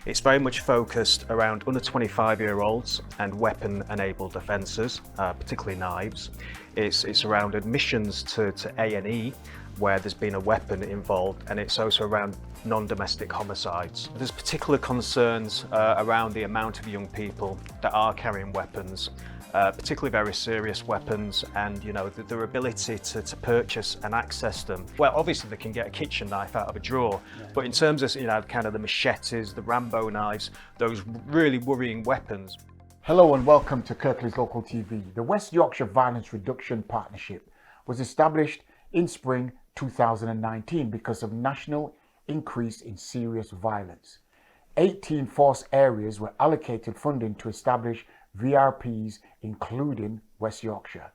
It's very much focused around under 25-year-olds and weapon-enabled offences, particularly knives. It's around admissions to A&E where there's been a weapon involved, and it's also around non-domestic homicides. There's particular concerns around the amount of young people that are carrying weapons, particularly very serious weapons, and their ability to purchase and access them. Well, obviously they can get a kitchen knife out of a drawer, but in terms of kind of the machetes, the Rambo knives, those really worrying weapons. Hello and welcome to Kirklees Local TV. The West Yorkshire Violence Reduction Partnership was established in spring 2019 because of national increase in serious violence. 18 force areas were allocated funding to establish VRPs, including West Yorkshire.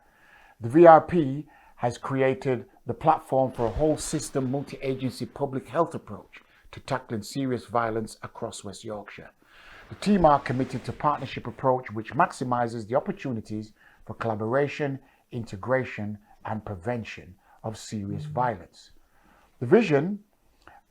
The VRP has created the platform for a whole system multi-agency public health approach to tackling serious violence across West Yorkshire. The team are committed to partnership approach which maximizes the opportunities for collaboration, integration and prevention of serious violence. The vision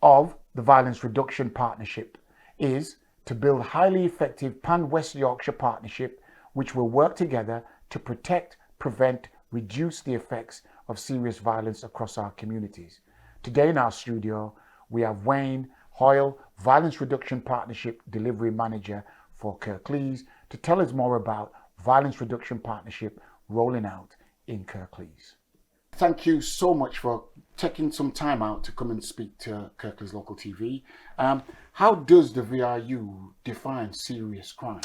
of the Violence Reduction Partnership is to build a highly effective pan-West Yorkshire partnership which will work together to protect, prevent, reduce the effects of serious violence across our communities. Today in our studio, we have Wayne Hoyle, Violence Reduction Partnership Delivery Manager for Kirklees, to tell us more about Violence Reduction Partnership rolling out in Kirklees. Thank you so much for taking some time out to come and speak to Kirklees Local TV. How does the VRU define serious crime?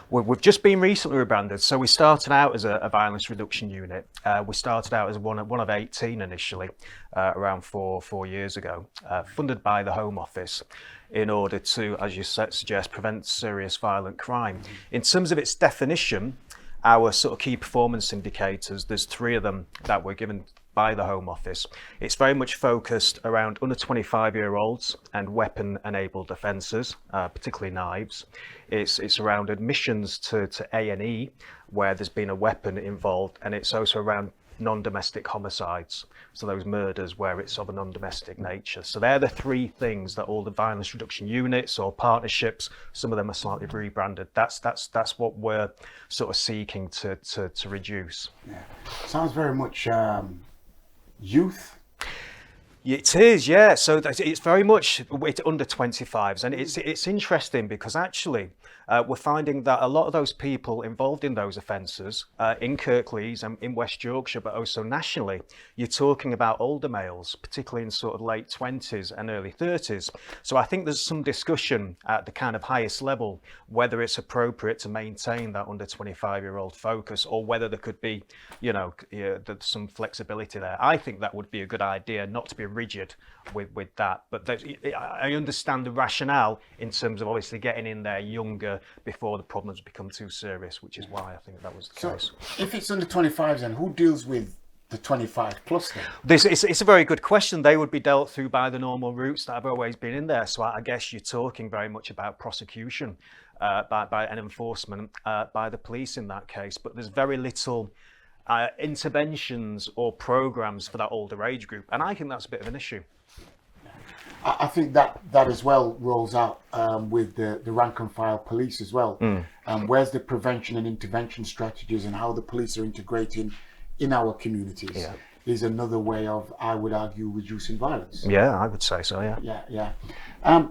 Well, we've just been recently rebranded. So we started out as a violence reduction unit. We started out as one of 18 initially, around four years ago, funded by the Home Office in order to, as you suggest, prevent serious violent crime. In terms of its definition, our sort of key performance indicators, there's 3 of them that were given by the Home Office. It's very much focused around under 25-year-olds and weapon-enabled offences, particularly knives. It's around admissions to A&E where there's been a weapon involved, and it's also around non-domestic homicides, so those murders where it's of a non-domestic nature. So they're the 3 things that all the violence reduction units or partnerships, some of them are slightly rebranded, that's what we're sort of seeking to reduce. Yeah. Sounds very much youth. It is, yeah. So it's very much under 25s, and it's interesting because actually we're finding that a lot of those people involved in those offences in Kirklees and in West Yorkshire, but also nationally, you're talking about older males, particularly in sort of late 20s and early 30s. So I think there's some discussion at the kind of highest level whether it's appropriate to maintain that under 25-year-old focus, or whether there could be, there's some flexibility there. I think that would be a good idea, not to be rigid with that, but I understand the rationale in terms of obviously getting in there younger before the problems become too serious, which is why I think that was the case. If it's under 25s, then who deals with the 25 plus then? It's a very good question. They would be dealt through by the normal routes that have always been in there. So I guess you're talking very much about prosecution by an enforcement by the police in that case, but there's very little interventions or programs for that older age group, and I think that's a bit of an issue. I think that as well rolls out with the rank and file police as well. Where's the prevention and intervention strategies and how the police are integrating in our communities is another way of, I would argue, reducing violence. Yeah, I would say so, yeah. Yeah.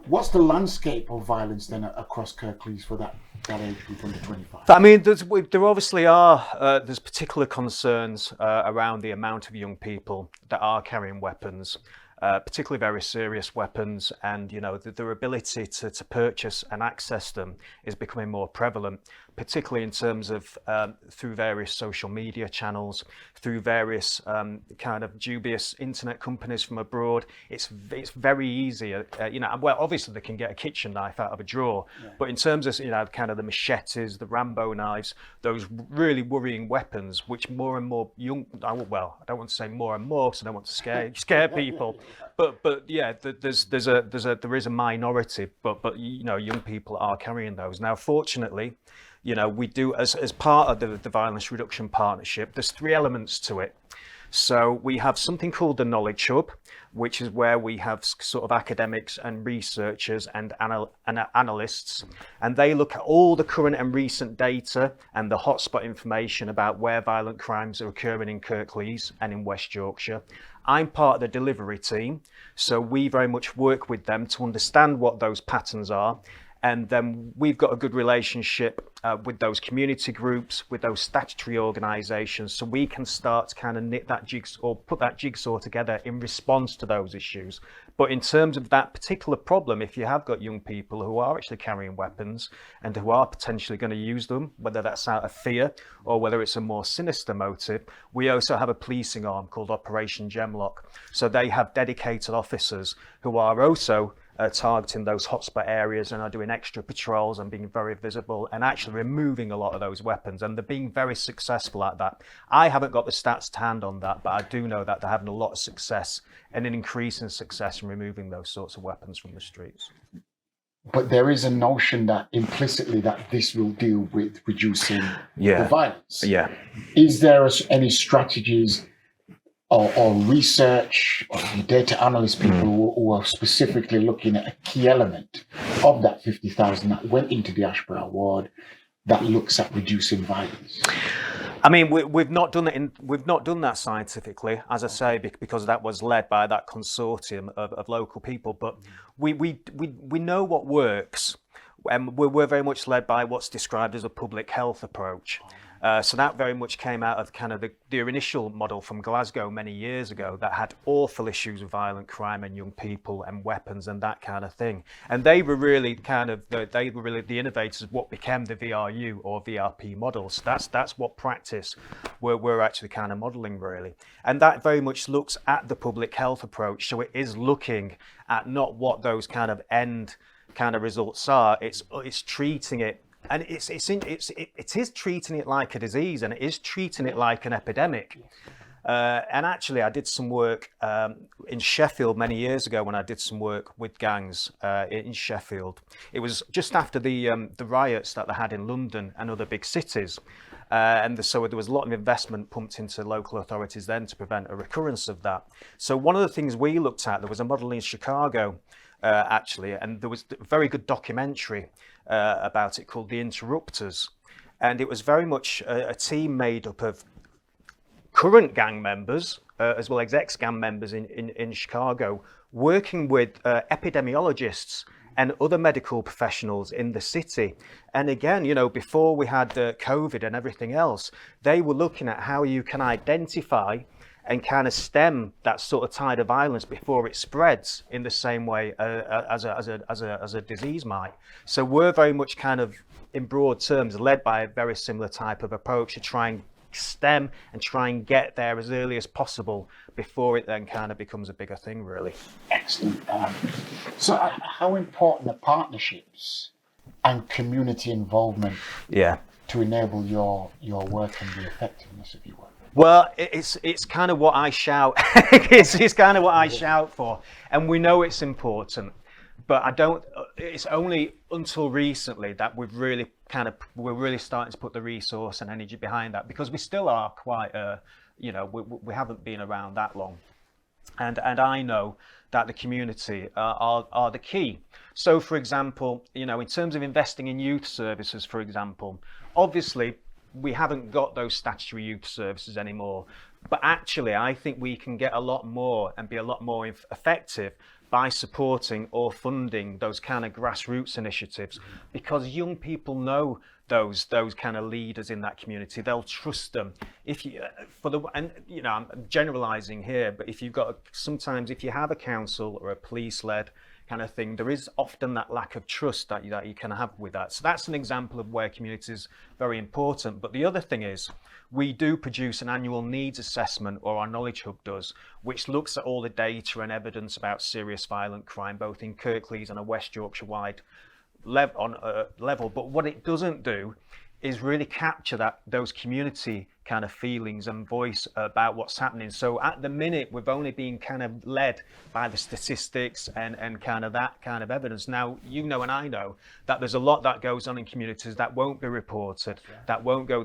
What's the landscape of violence then across Kirklees for that age group under 25? I mean, there obviously are, there's particular concerns around the amount of young people that are carrying weapons, particularly very serious weapons, and their ability to purchase and access them is becoming more prevalent, particularly in terms of through various social media channels, through various kind of dubious internet companies from abroad. It's very easy, well, obviously they can get a kitchen knife out of a drawer, but in terms of kind of the machetes, the Rambo knives, those really worrying weapons, which more and more young, well, I don't want to say more and more because I don't want to scare people, but yeah, there is a minority, but young people are carrying those now. Fortunately, we do as part of the Violence Reduction Partnership. There's 3 elements to it. So we have something called the Knowledge Hub, which is where we have sort of academics and researchers and analysts, and they look at all the current and recent data and the hotspot information about where violent crimes are occurring in Kirklees and in West Yorkshire. I'm part of the delivery team, so we very much work with them to understand what those patterns are. And then we've got a good relationship with those community groups, with those statutory organisations, so we can start to kind of knit that jigsaw, or put that jigsaw together in response to those issues. But in terms of that particular problem, if you have got young people who are actually carrying weapons and who are potentially going to use them, whether that's out of fear or whether it's a more sinister motive, we also have a policing arm called Operation Gemlock. So they have dedicated officers who are also targeting those hotspot areas and are doing extra patrols and being very visible and actually removing a lot of those weapons, and they're being very successful at that. I haven't got the stats to hand on that, but I do know that they're having a lot of success and an increase in success in removing those sorts of weapons from the streets. But there is a notion that implicitly that this will deal with reducing the violence. Yeah. Is there any strategies or research or data analyst people who are specifically looking at a key element of that 50,000 that went into the Ashborough Award that looks at reducing violence? I mean, we've not done it. We've not done that scientifically, as I say, because that was led by that consortium of local people. But we know what works, and we're very much led by what's described as a public health approach. So that very much came out of kind of the initial model from Glasgow many years ago that had awful issues with violent crime and young people and weapons and that kind of thing. And they were really the innovators of what became the VRU or VRP models. That's what practice we're actually kind of modeling really. And that very much looks at the public health approach. So it is looking at not what those kind of end kind of results are. It's treating it. And it is treating it like a disease, and it is treating it like an epidemic. And actually, I did some work in Sheffield many years ago when I did some work with gangs in Sheffield. It was just after the riots that they had in London and other big cities. So there was a lot of investment pumped into local authorities then to prevent a recurrence of that. So one of the things we looked at, there was a model in Chicago, actually, and there was a very good documentary about it called The Interrupters. And it was very much a team made up of current gang members, as well as ex-gang members in Chicago, working with epidemiologists and other medical professionals in the city. And again, before we had COVID and everything else, they were looking at how you can identify and kind of stem that sort of tide of violence before it spreads in the same way as a disease might. So we're very much kind of, in broad terms, led by a very similar type of approach to try and stem and try and get there as early as possible before it then kind of becomes a bigger thing, really. Excellent. So how important are partnerships and community involvement to enable your work and the effectiveness of your work? Well, it's kind of what I shout. it's kind of what I shout for, and we know it's important. But it's only until recently that we're really starting to put the resource and energy behind that, because we still are quite, we haven't been around that long. And I know that the community are the key. So, for example, in terms of investing in youth services, for example, obviously, we haven't got those statutory youth services anymore. But actually, I think we can get a lot more and be a lot more effective by supporting or funding those kind of grassroots initiatives, because young people know those kind of leaders in that community. They'll trust them. I'm generalizing here, but sometimes if you have a council or a police-led kind of thing, there is often that lack of trust that you can have with that. So that's an example of where community is very important. But the other thing is, we do produce an annual needs assessment, or our Knowledge Hub does, which looks at all the data and evidence about serious violent crime, both in Kirklees and a West Yorkshire wide level. But what it doesn't do is really capture those community kind of feelings and voice about what's happening. So at the minute, we've only been kind of led by the statistics and kind of that kind of evidence. Now, you know, and I know that there's a lot that goes on in communities that won't be reported, that won't go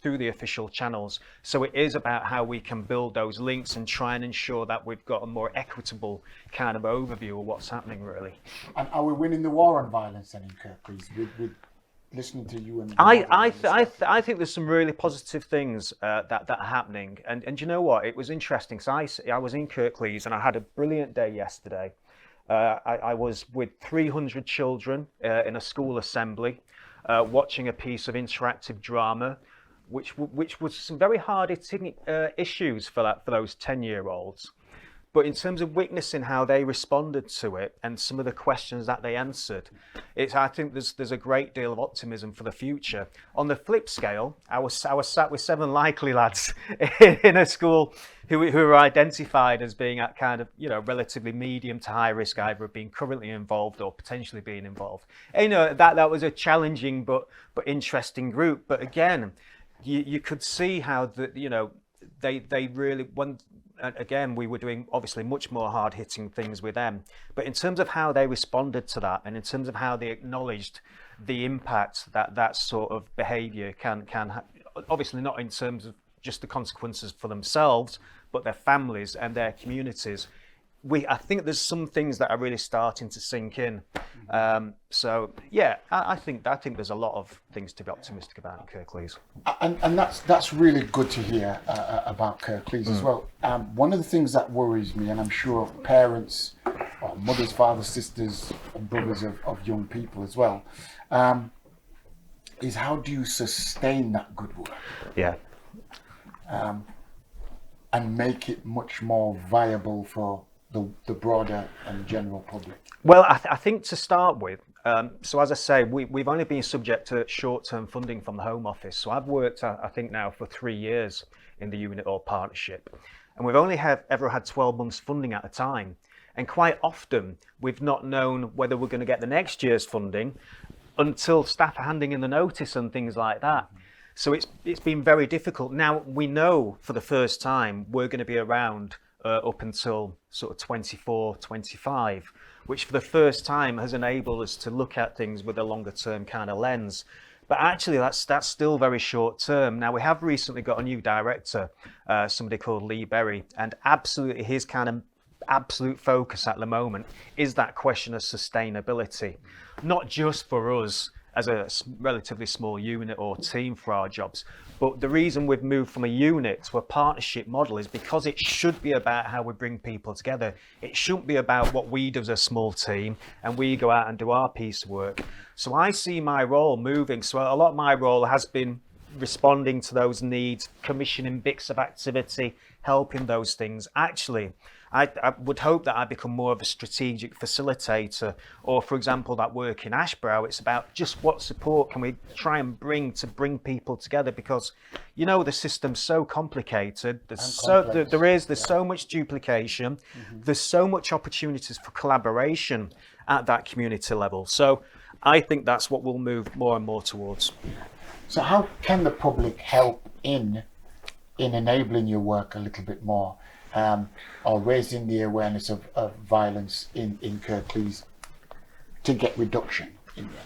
through the official channels. So it is about how we can build those links and try and ensure that we've got a more equitable kind of overview of what's happening, really. And are we winning the war on violence then in Kirklees with listening to you? And I think there's some really positive things that are happening, and you know what? It was interesting. So I was in Kirklees and I had a brilliant day yesterday. I was with 300 children in a school assembly, watching a piece of interactive drama, which was some very hard-hitting issues for those 10-year-olds. But in terms of witnessing how they responded to it and some of the questions that they answered, I think there's a great deal of optimism for the future. On the flip scale, I was sat with 7 likely lads in a school who were identified as being at kind of, you know, relatively medium to high risk, either of being currently involved or potentially being involved. And, you know, that was a challenging but interesting group. But again, you could see how they really and again, we were doing obviously much more hard-hitting things with them. But in terms of how they responded to that, and in terms of how they acknowledged the impact that sort of behaviour can have, obviously not in terms of just the consequences for themselves, but their families and their communities. I think there's some things that are really starting to sink in. So yeah, I think there's a lot of things to be optimistic about in Kirklees. And that's really good to hear about Kirklees as well. One of the things that worries me, and I'm sure parents, or mothers, fathers, sisters, and brothers of young people as well, is how do you sustain that good work? Yeah. And make it much more viable for the broader and general public? Well, I think to start with, so as I say, we've only been subject to short-term funding from the Home Office. So I've worked, I think now, for 3 years in the unit or partnership. And we've only ever had 12 months funding at a time. And quite often, we've not known whether we're going to get the next year's funding until staff are handing in the notice and things like that. So it's been very difficult. Now, we know for the first time we're going to be around up until sort of 24, 25, which for the first time has enabled us to look at things with a longer term kind of lens. But actually that's still very short term. Now, we have recently got a new director, somebody called Lee Berry, and absolutely his kind of absolute focus at the moment is that question of sustainability, not just for us as a relatively small unit or team for our jobs. But the reason we've moved from a unit to a partnership model is because it should be about how we bring people together. It shouldn't be about what we do as a small team and we go out and do our piece of work. So I see my role moving. So a lot of my role has been responding to those needs, commissioning bits of activity, helping those things. Actually, I would hope that I become more of a strategic facilitator, or for example, that work in Ashbrow, it's about just what support can we try and bring people together, because you know the system's so complicated. There's so much duplication. There's so much opportunities for collaboration at that community level. So I think that's what we'll move more and more towards. So how can the public help in enabling your work a little bit more? Or raising the awareness of violence in Kirklees to get reduction in there?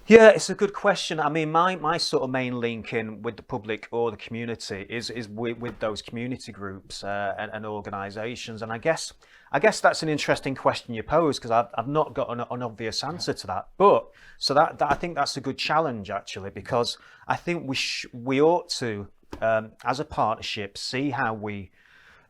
Yeah, it's a good question. I mean, my sort of main link in with the public or the community is with those community groups and organisations. And I guess that's an interesting question you pose, because I've not got an obvious answer to that. But so that I think that's a good challenge actually, because I think we ought to, as a partnership, see how we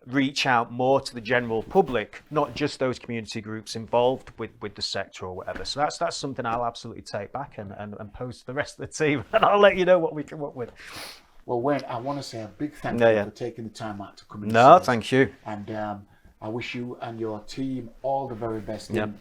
reach out more to the general public, not just those community groups involved with the sector or whatever. So that's something I'll absolutely take back and pose to the rest of the team, and I'll let you know what we come up with. Well, Wayne, I want to say a big thank you for taking the time out to come in. No, thank you. And I wish you and your team all the very best in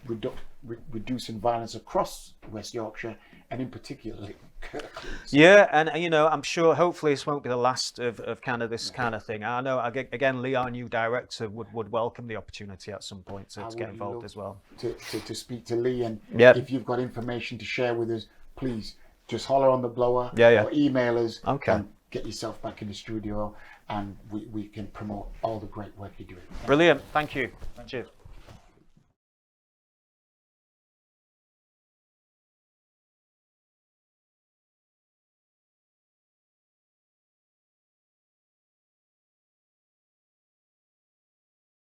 reducing violence across West Yorkshire, and in particular Kirklees. Yeah, and you know, I'm sure hopefully this won't be the last of kind of this kind of thing. I know, again, Lee, our new director, would welcome the opportunity at some point to get involved as well. To speak to Lee, and if you've got information to share with us, please just holler on the blower or email us and get yourself back in the studio, and we can promote all the great work you're doing. Brilliant. Thank you. Cheers.